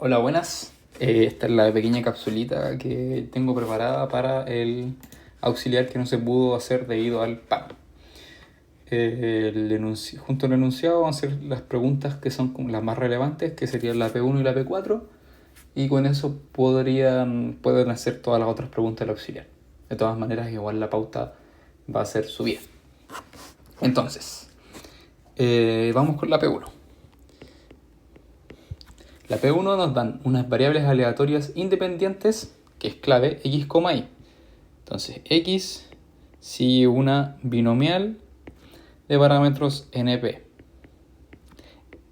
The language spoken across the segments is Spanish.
Hola, buenas. Esta es la pequeña capsulita que tengo preparada para el auxiliar que no se pudo hacer debido al paro. Junto al enunciado vamos a hacer las preguntas que son como las más relevantes, que serían la P1 y la P4, y con eso pueden hacer todas las otras preguntas del auxiliar. De todas maneras, igual la pauta va a ser subida. Entonces, vamos con la P1. La P1 nos dan unas variables aleatorias independientes, que es clave, x, y. Entonces, x sigue una binomial de parámetros np.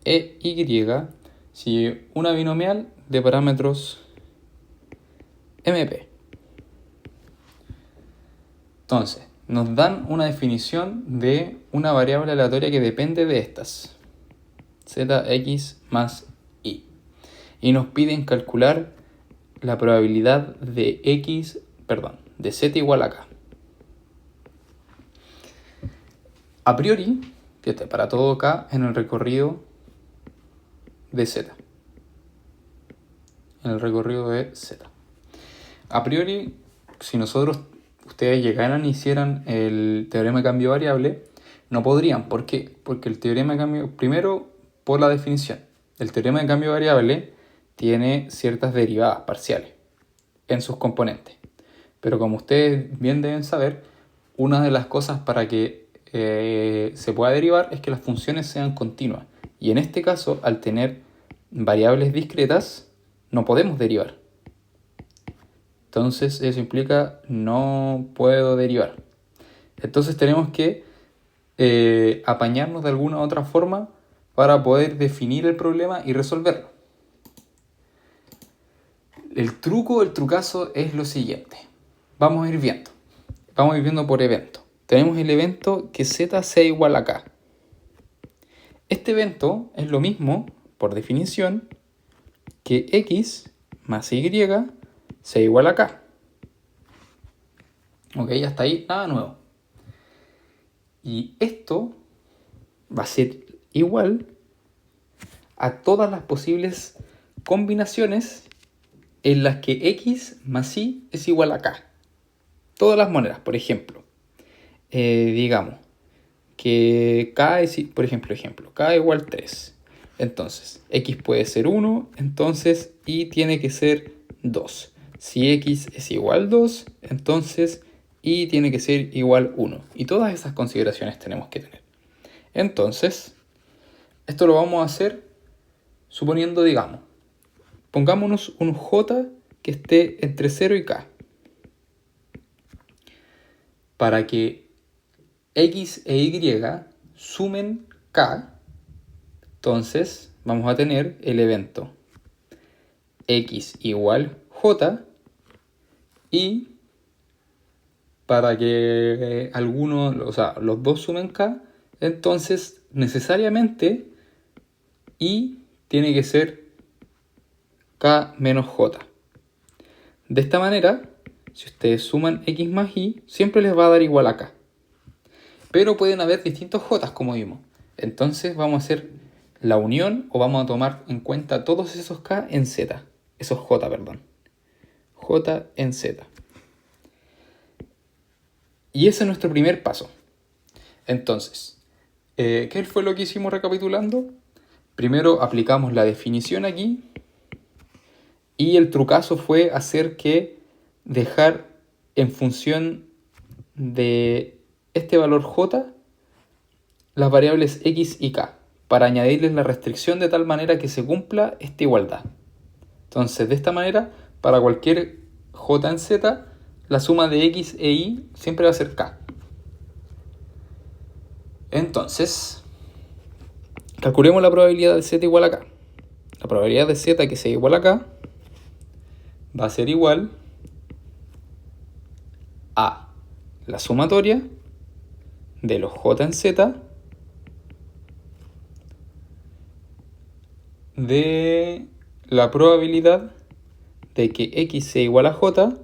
Y sigue una binomial de parámetros mp. Entonces, nos dan una definición de una variable aleatoria que depende de estas. Zx más y. Y nos piden calcular la probabilidad de de z igual a k. A priori, fíjate, para todo k en el recorrido de z. En el recorrido de z. A priori, si ustedes llegaran y hicieran el teorema de cambio variable, no podrían. ¿Por qué? Porque el teorema de cambio, primero, por la definición, el teorema de cambio variable tiene ciertas derivadas parciales en sus componentes. Pero como ustedes bien deben saber, una de las cosas para que se pueda derivar es que las funciones sean continuas. Y en este caso, al tener variables discretas, no podemos derivar. Entonces eso implica no puedo derivar. Entonces tenemos que apañarnos de alguna u otra forma para poder definir el problema y resolverlo. El trucazo es lo siguiente. Vamos a ir viendo por evento. Tenemos el evento que z sea igual a k. Este evento es lo mismo, por definición, que x más y sea igual a k. Ok, hasta ahí nada nuevo. Y esto va a ser igual a todas las posibles combinaciones en las que x más y es igual a k. Todas las monedas, por ejemplo. Digamos que k es, por ejemplo, k igual 3. Entonces, x puede ser 1, entonces y tiene que ser 2. Si x es igual 2, entonces y tiene que ser igual 1. Y todas esas consideraciones tenemos que tener. Entonces, esto lo vamos a hacer suponiendo, digamos, pongámonos un j que esté entre 0 y k. Para que x e y sumen k, entonces vamos a tener el evento x igual j, y para que los dos sumen k, entonces necesariamente y tiene que ser k menos j. De esta manera, si ustedes suman x más y, siempre les va a dar igual a k. Pero pueden haber distintos j, como vimos. Entonces vamos a hacer la unión, o vamos a tomar en cuenta todos esos k en z. Esos j, perdón. J en z. Y ese es nuestro primer paso. Entonces, ¿qué fue lo que hicimos recapitulando? Primero aplicamos la definición aquí. Y el trucazo fue dejar en función de este valor j las variables x y k, para añadirles la restricción de tal manera que se cumpla esta igualdad. Entonces, de esta manera, para cualquier j en z, la suma de x e y siempre va a ser k. Entonces, calculemos la probabilidad de z igual a k. La probabilidad de z que sea igual a k va a ser igual a la sumatoria de los j en z de la probabilidad de que x sea igual a j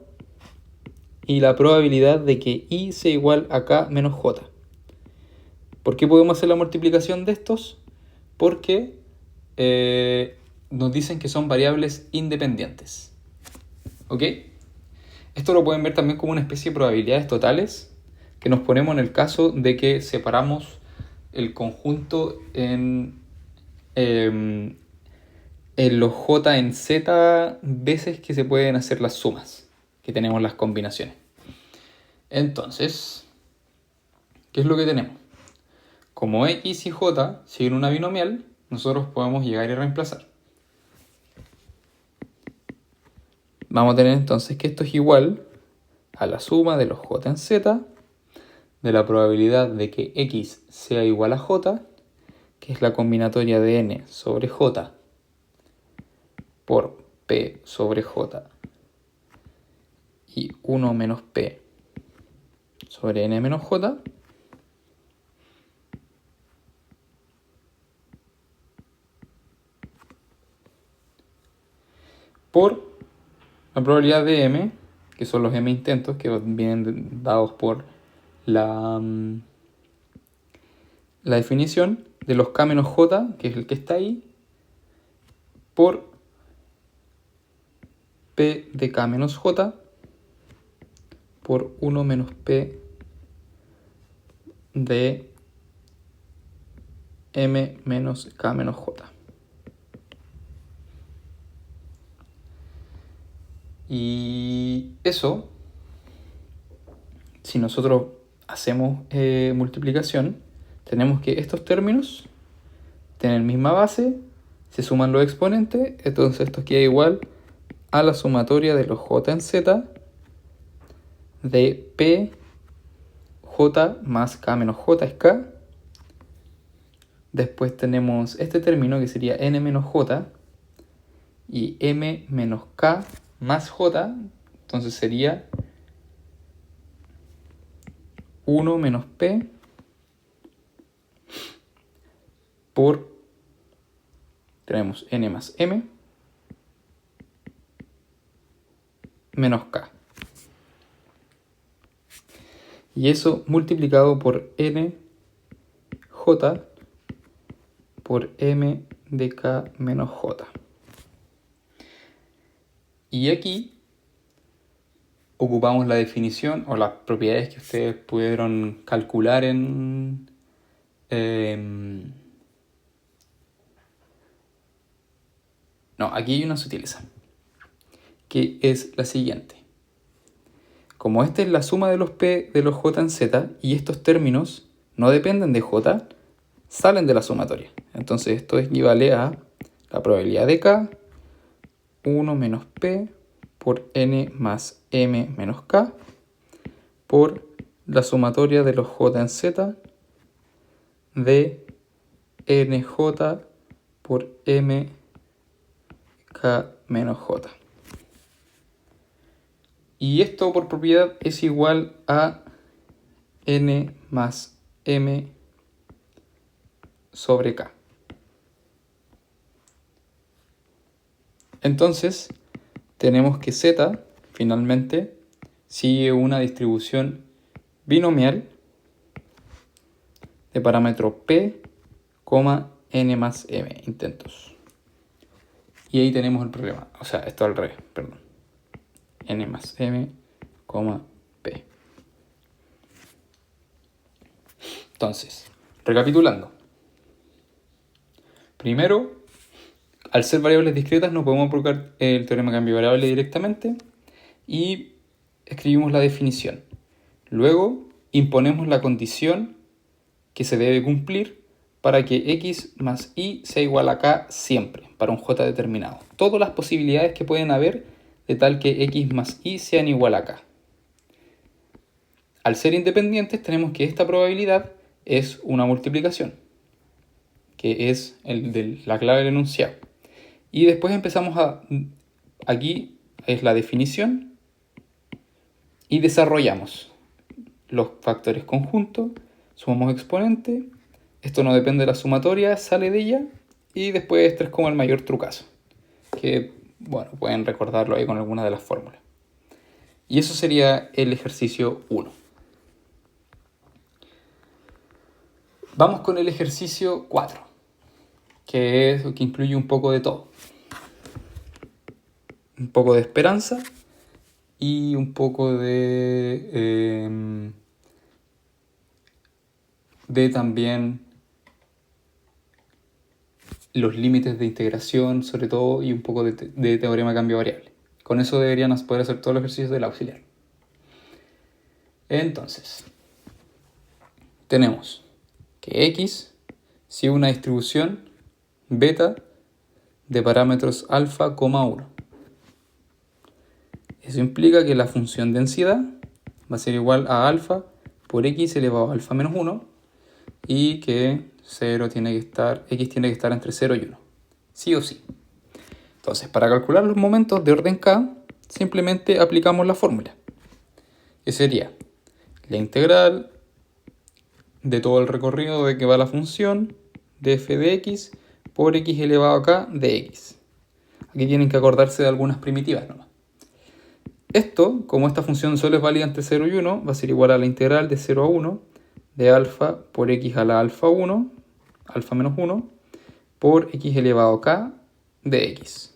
y la probabilidad de que y sea igual a k menos j. ¿Por qué podemos hacer la multiplicación de estos? Porque nos dicen que son variables independientes. ¿Ok? Esto lo pueden ver también como una especie de probabilidades totales que nos ponemos en el caso de que separamos el conjunto en los j en z veces que se pueden hacer las sumas, que tenemos las combinaciones. Entonces, ¿qué es lo que tenemos? Como x y j siguen una binomial, nosotros podemos llegar y reemplazar. Vamos a tener entonces que esto es igual a la suma de los j en z, de la probabilidad de que x sea igual a j, que es la combinatoria de n sobre j por p sobre j y 1 menos p sobre n menos j, por la probabilidad de m, que son los m intentos, que vienen dados por la definición de los k menos j, que es el que está ahí, por p de k menos j, por 1 menos p de m menos k menos j. Y eso, si nosotros hacemos multiplicación, tenemos que estos términos tienen misma base, se suman los exponentes, entonces esto queda igual a la sumatoria de los j en z de p j más k menos j es k. Después tenemos este término que sería n menos j y m menos k más j, entonces sería 1 menos p por, tenemos n más m menos k. Y eso multiplicado por n j por m de k menos j. Y aquí ocupamos la definición o las propiedades que ustedes pudieron calcular en no, aquí hay una sutileza, que es la siguiente. Como esta es la suma de los p de los j en z y estos términos no dependen de j, salen de la sumatoria. Entonces esto equivale a la probabilidad de k, 1 menos p por n más m menos k, por la sumatoria de los j en z de nj por m k menos j. Y esto por propiedad es igual a n más m sobre k. Entonces, tenemos que z finalmente sigue una distribución binomial de parámetro p, n más m intentos. Y ahí tenemos el problema. O sea, esto al revés, perdón. N más m, p. Entonces, recapitulando. Primero, al ser variables discretas no podemos aplicar el teorema de cambio variable directamente y escribimos la definición. Luego, imponemos la condición que se debe cumplir para que x más y sea igual a k siempre, para un j determinado. Todas las posibilidades que pueden haber de tal que x más y sean igual a k. Al ser independientes tenemos que esta probabilidad es una multiplicación, que es la clave del enunciado. Y después empezamos aquí es la definición y desarrollamos los factores conjuntos, sumamos exponentes, esto no depende de la sumatoria, sale de ella, y después este es como el mayor trucazo, que bueno, pueden recordarlo ahí con alguna de las fórmulas. Y eso sería el ejercicio 1. Vamos con el ejercicio 4, que incluye un poco de todo. un poco de esperanza y un poco de también los límites de integración, sobre todo, y un poco de teorema de cambio variable. Con eso deberían poder hacer todos los ejercicios del auxiliar. Entonces, tenemos que X sigue una distribución beta de parámetros alfa, 1. Eso implica que la función densidad va a ser igual a alfa por X elevado a alfa menos 1 y que X tiene que estar entre 0 y 1. Sí o sí. Entonces, para calcular los momentos de orden K, simplemente aplicamos la fórmula. Que sería la integral de todo el recorrido de que va la función de f de x por x elevado a k de x. Aquí tienen que acordarse de algunas primitivas nomás. Esto, como esta función solo es válida entre 0 y 1, va a ser igual a la integral de 0 a 1 de alfa por x a la alfa 1, alfa menos 1, por x elevado a k de x.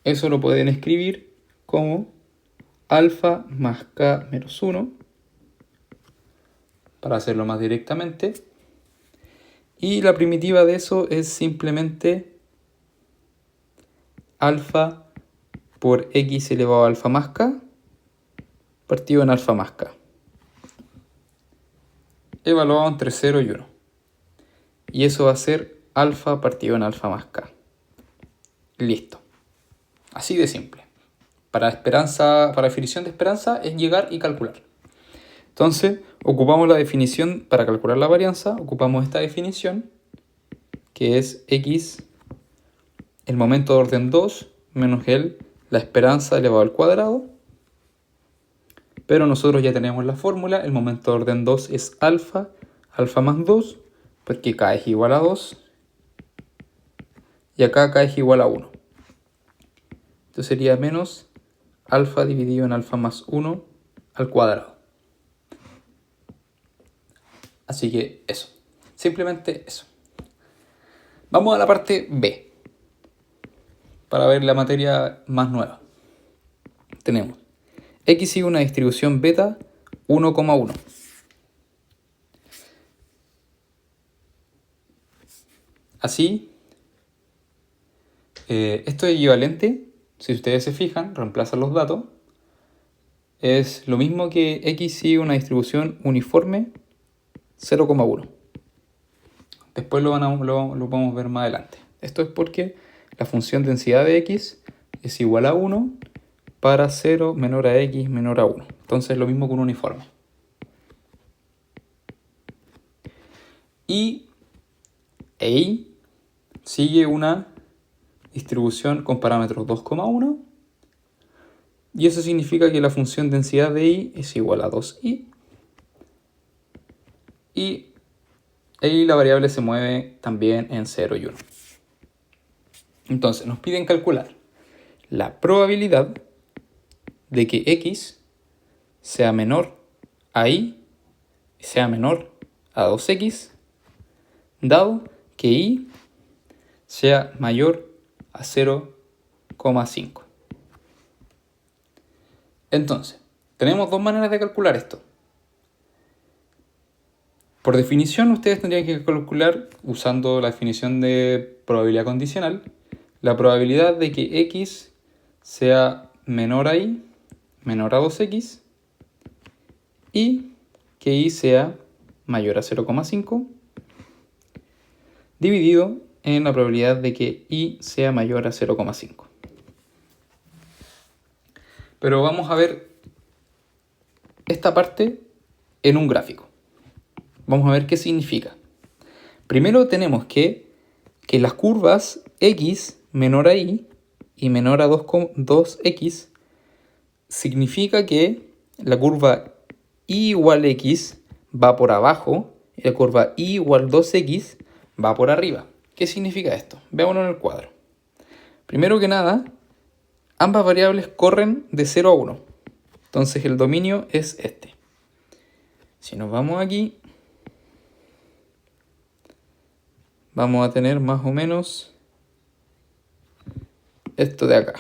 Eso lo pueden escribir como alfa más k menos 1, para hacerlo más directamente. Y la primitiva de eso es simplemente alfa por x elevado a alfa más k partido en alfa más k, evaluado entre 0 y 1. Y eso va a ser alfa partido en alfa más k. Listo. Así de simple. Para definición de esperanza es llegar y calcular. Entonces, ocupamos la definición para calcular la varianza, ocupamos esta definición, que es x, el momento de orden 2, menos la esperanza elevado al cuadrado. Pero nosotros ya tenemos la fórmula, el momento de orden 2 es alfa, alfa más 2, porque k es igual a 2, y acá k es igual a 1. Entonces sería menos alfa dividido en alfa más 1 al cuadrado. Así que eso, simplemente eso. Vamos a la parte B, para ver la materia más nueva. Tenemos x sigue una distribución beta 1,1. Así, esto es equivalente, si ustedes se fijan, reemplazan los datos, es lo mismo que x sigue una distribución uniforme 0,1. Después lo podemos ver más adelante. Esto es porque la función densidad de x es igual a 1 para 0 menor a x menor a 1. Entonces es lo mismo que un uniforme. Y y sigue una distribución con parámetros 2,1. Y eso significa que la función densidad de y es igual a 2i. Y la variable se mueve también en 0 y 1. Entonces nos piden calcular la probabilidad de que x sea menor a y sea menor a 2x, dado que y sea mayor a 0,5. Entonces, tenemos dos maneras de calcular esto. Por definición, ustedes tendrían que calcular, usando la definición de probabilidad condicional, la probabilidad de que x sea menor a y, menor a 2x, y que y sea mayor a 0,5, dividido en la probabilidad de que y sea mayor a 0,5. Pero vamos a ver esta parte en un gráfico. Vamos a ver qué significa. Primero tenemos que las curvas x menor a y menor a 2x significa que la curva y igual x va por abajo y la curva y igual 2x va por arriba. ¿Qué significa esto? Veámoslo en el cuadro. Primero que nada, ambas variables corren de 0 a 1. Entonces el dominio es este. Si nos vamos aquí, vamos a tener más o menos esto de acá.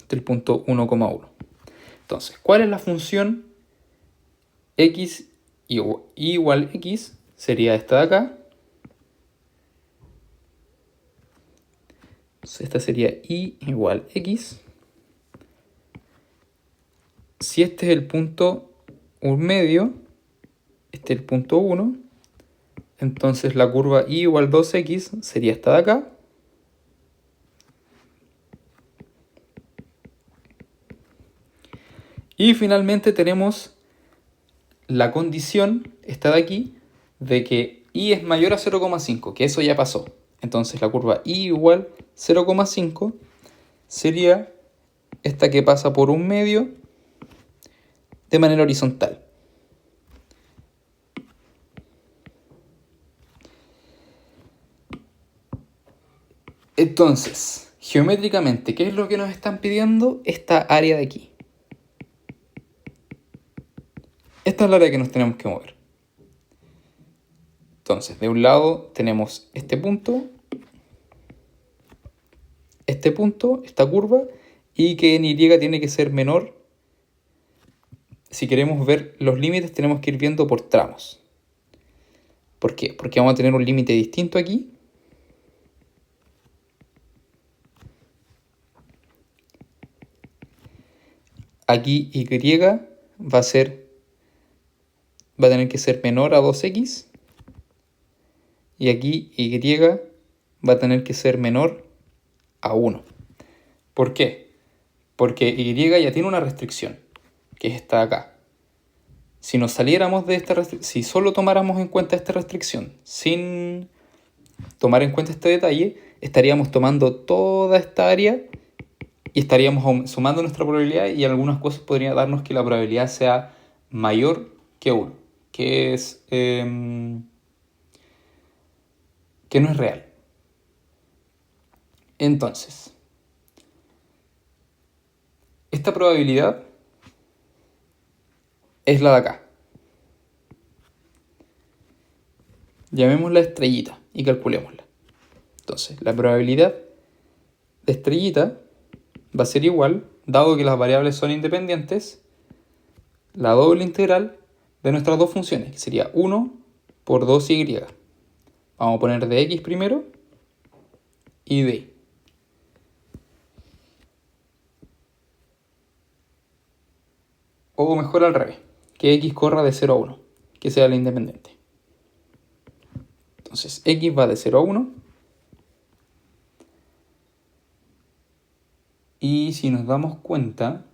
Del punto 1,1. Entonces, ¿cuál es la función x igual x? Sería esta de acá. Entonces, esta sería y igual x. Si este es el punto 1,5, este es el punto 1, entonces la curva y igual 2x sería esta de acá. Y finalmente tenemos la condición, esta de aquí, de que y es mayor a 0,5, que eso ya pasó. Entonces la curva y igual 0,5 sería esta que pasa por 1,5 de manera horizontal. Entonces, geométricamente, ¿qué es lo que nos están pidiendo? Esta área de aquí. Esta es la área que nos tenemos que mover. Entonces, de un lado tenemos este punto, esta curva, y que en Y tiene que ser menor. Si queremos ver los límites, tenemos que ir viendo por tramos. ¿Por qué? Porque vamos a tener un límite distinto aquí. Aquí Y va a tener que ser menor a 2x. Y aquí Y va a tener que ser menor a 1. ¿Por qué? Porque Y ya tiene una restricción, que es esta de acá. Si nos saliéramos de esta restricción, si solo tomáramos en cuenta esta restricción, sin tomar en cuenta este detalle, estaríamos tomando toda esta área y estaríamos sumando nuestra probabilidad, y algunas cosas podrían darnos que la probabilidad sea mayor que 1, que es que no es real. Entonces, esta probabilidad es la de acá. Llamémosla estrellita y calculémosla. Entonces, la probabilidad de estrellita va a ser igual, dado que las variables son independientes, la doble integral de nuestras dos funciones, que sería 1 por 2y. Vamos a poner de x primero y de y. O mejor al revés, que x corra de 0 a 1, que sea la independiente. Entonces, x va de 0 a 1. Y si nos damos cuenta,